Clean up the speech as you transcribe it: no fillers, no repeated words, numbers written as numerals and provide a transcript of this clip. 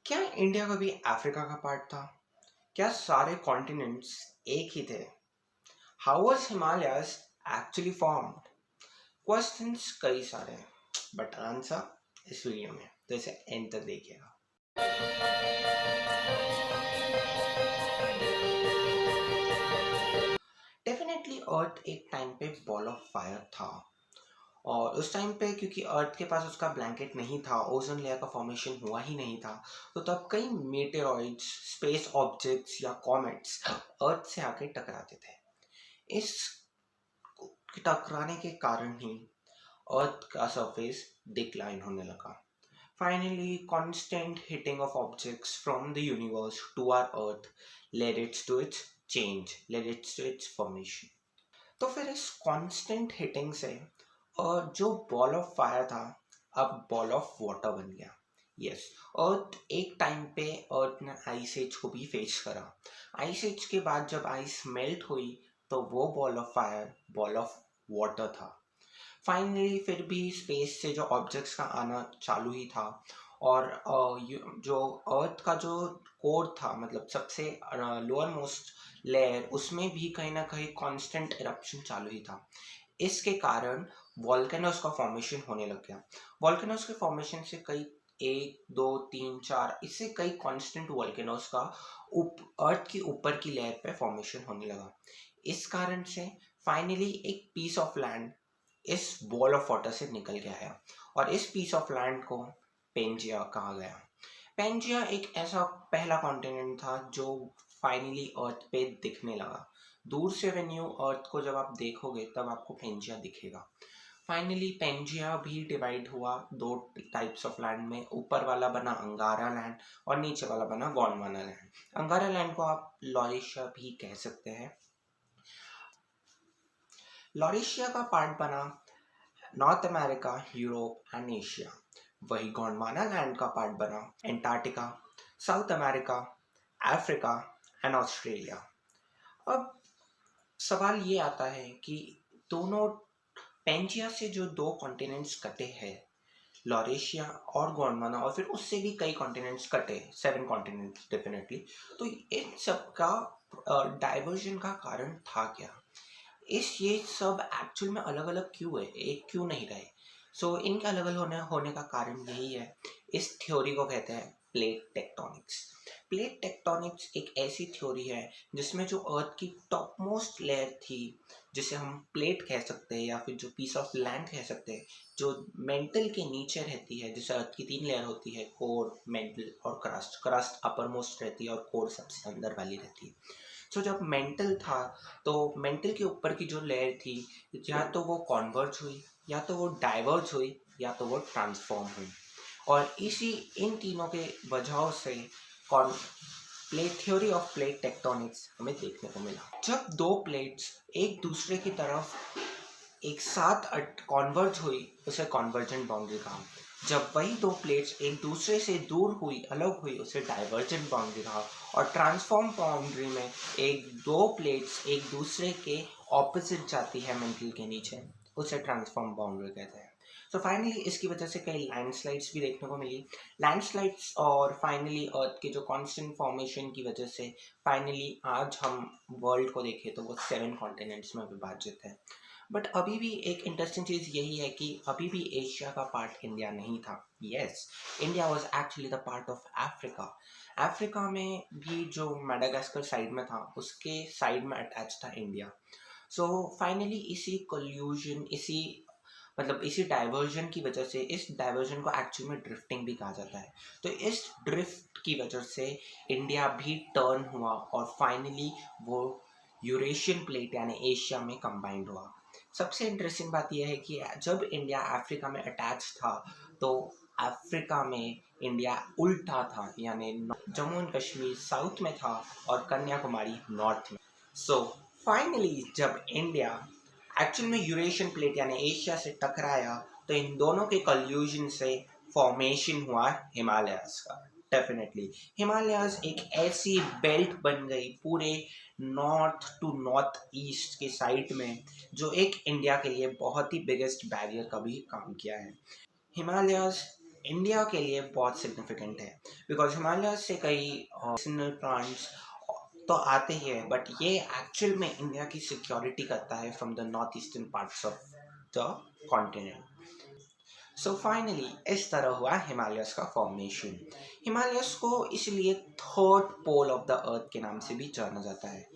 क्या इंडिया कभी अफ्रीका का पार्ट था? क्या सारे कॉन्टिनेंट्स एक ही थे? How was Himalayas actually formed? Questions कई सारे हैं, बट आंसर इस वीडियो में, तो इसे एंड तक देखिएगा। डेफिनेटली अर्थ एक टाइम पे बॉल ऑफ फायर था, और उस टाइम पे क्योंकि अर्थ के पास उसका ब्लैंकेट नहीं था, ओजोन लेयर का फॉर्मेशन हुआ ही नहीं था, तो तब कई मेटेरॉइड्स, स्पेस ऑब्जेक्ट्स या कॉमेट्स अर्थ से आके टकराते थे। इस टकराने के कारण ही अर्थ का सरफेस डिक्लाइन होने लगा। Finally constant hitting of objects from the universe to our earth led it to its change, led it to its formation. तो फिर इस कांस्टेंट हिटिंग से जो बॉल ऑफ फायर था अब बॉल ऑफ वाटर बन गया। यस, अर्थ एक टाइम पे अर्थ ने आइस एज को भी फेस करा। आइस एज के बाद जब आइस मेल्ट हुई तो वो ball of fire ball of water था। फाइनली फिर भी स्पेस से जो ऑब्जेक्ट्स का आना चालू ही था, और जो अर्थ का जो कोर था, मतलब सबसे लोअर मोस्ट लेयर, उसमें भी कहीं ना कहीं कांस्टेंट इरप्शन चालू ही था। इसके कारण वॉल्केनोस का फॉर्मेशन होने लग गया। वॉल्केनोस के फॉर्मेशन से कई, एक दो तीन चार, इससे कई कांस्टेंट वॉल्केनोस का अर्थ की ऊपर की लेयर पे फॉर्मेशन होने लगा। इस कारण से फाइनली एक पीस ऑफ लैंड इस बॉल ऑफ वाटर से निकल के आया, और इस पीस ऑफ लैंड को पेंजिया कहा गया। पेंजिया एक ऐसा पहला कॉन्टिनेंट था जो फाइनली अर्थ पे दिखने लगा। दूर से वेन्यू अर्थ को जब आप देखोगे तब आपको पेंजिया दिखेगा। फाइनली पेंजिया भी डिवाइड हुआ दो टाइप्स ऑफ लैंड में। ऊपर वाला बना अंगारा लैंड और नीचे वाला बना गोंडवाना लैंड। अंगारा लैंड को आप लॉरेशिया भी कह सकते हैं। लॉरेशिया का पार्ट बना north America, Europe and Asia. वही गोंडवाना लैंड का पार्ट बना Antarctica, south America, Africa and Australia. अब सवाल ये आता है कि दोनों पेंजिया से जो दो कॉन्टिनेंट्स कटे हैं, लॉरेशिया और गोंडवाना, और फिर उससे भी कई कॉन्टिनेंट्स कटे, 7 कॉन्टिनेंट्स डेफिनेटली, तो इन सब का डाइवर्जन का कारण था क्या? ये सब एक्चुअल में अलग अलग क्यों है, एक क्यों नहीं रहे? इनके अलग अलग होने का कारण यही है। इस थ्योरी को कहते हैं प्लेट टेक्टोनिक्स। प्लेट टेक्टोनिक्स एक ऐसी थ्योरी है जिसमें जो अर्थ की टॉप मोस्ट लेयर थी, जिसे हम प्लेट कह सकते हैं या फिर जो पीस ऑफ लैंड कह सकते हैं, जो मेंटल के नीचे रहती है, जैसे अर्थ की 3 लेयर होती है, कोर, मेंटल और क्रस्ट। क्रस्ट अपर मोस्ट रहती है और कोर सबसे अंदर वाली रहती है। जब मेंटल था तो मेंटल के ऊपर की जो लेयर थी, या तो वो कॉन्वर्ज हुई, या तो वो डाइवर्ज हुई, या तो वो ट्रांसफॉर्म हुई, और इन तीनों के वजहों से plate theory of plate tectonics हमें देखने को मिला। जब दो प्लेट्स एक दूसरे की तरफ एक साथ कॉन्वर्ज हुई, उसे कॉन्वर्जेंट बाउंड्री कहा। जब वही दो प्लेट्स एक दूसरे से दूर हुई, अलग हुई, उसे डाइवर्जेंट बाउंड्री कहा। और ट्रांसफॉर्म बाउंड्री में एक दो प्लेट्स एक दूसरे के ऑपोजिट जाती है मेंटल के नीचे, उसे ट्रांसफॉर्म बाउंड्री कहते हैं। फाइनली इसकी वजह से कई लैंडस्लाइड्स भी देखने को मिली। लैंडस्लाइड्स और फाइनली अर्थ के जो कांस्टेंट फॉर्मेशन की वजह से फाइनली आज हम वर्ल्ड को देखें तो वो 7 कॉन्टिनेंट्स में विभाजित है। बट अभी भी एक इंटरेस्टिंग चीज़ यही है कि अभी भी एशिया का पार्ट इंडिया नहीं था। Yes, India was actually the part of Africa. Africa में भी जो मेडागास्कर साइड में था, उसके साइड में अटैच था इंडिया। फाइनली इसी कोल्यूजन, इसी डाइवर्जन की वजह से, इस डाइवर्जन को एक्चुअल में ड्रिफ्टिंग भी कहा जाता है, तो इस ड्रिफ्ट की वजह से इंडिया भी टर्न हुआ और फाइनली वो यूरेशियन प्लेट यानी एशिया में कंबाइंड हुआ। सबसे इंटरेस्टिंग बात यह है कि जब इंडिया अफ्रीका में अटैच था तो अफ्रीका में इंडिया उल्टा था, यानी जम्मू एंड कश्मीर साउथ में था और कन्याकुमारी नॉर्थ में। फाइनली जब इंडिया एक्चुअल में यूरेशियन प्लेट यानी एशिया से टकराया तो इन दोनों के कल्यूजन से फॉर्मेशन हुआ हिमालयाज का। डेफिनेटली हिमालयाज एक ऐसी बेल्ट बन गई पूरे नॉर्थ टू नॉर्थ ईस्ट के साइड में, जो एक इंडिया के लिए बहुत ही बिगेस्ट बैरियर का भी काम किया है। हिमालयाज इंडिया के लिए बहुत सिग्निफिकेंट है, बिकॉज हिमालय से कई मेडिसिनल प्लांट्स तो आते ही है, बट ये एक्चुअल में इंडिया की सिक्योरिटी करता है from the north eastern parts of the continent. So finally इस तरह हुआ हिमालयस का फॉर्मेशन। हिमालयस को इसलिए third pole of the earth के नाम से भी जाना जाता है।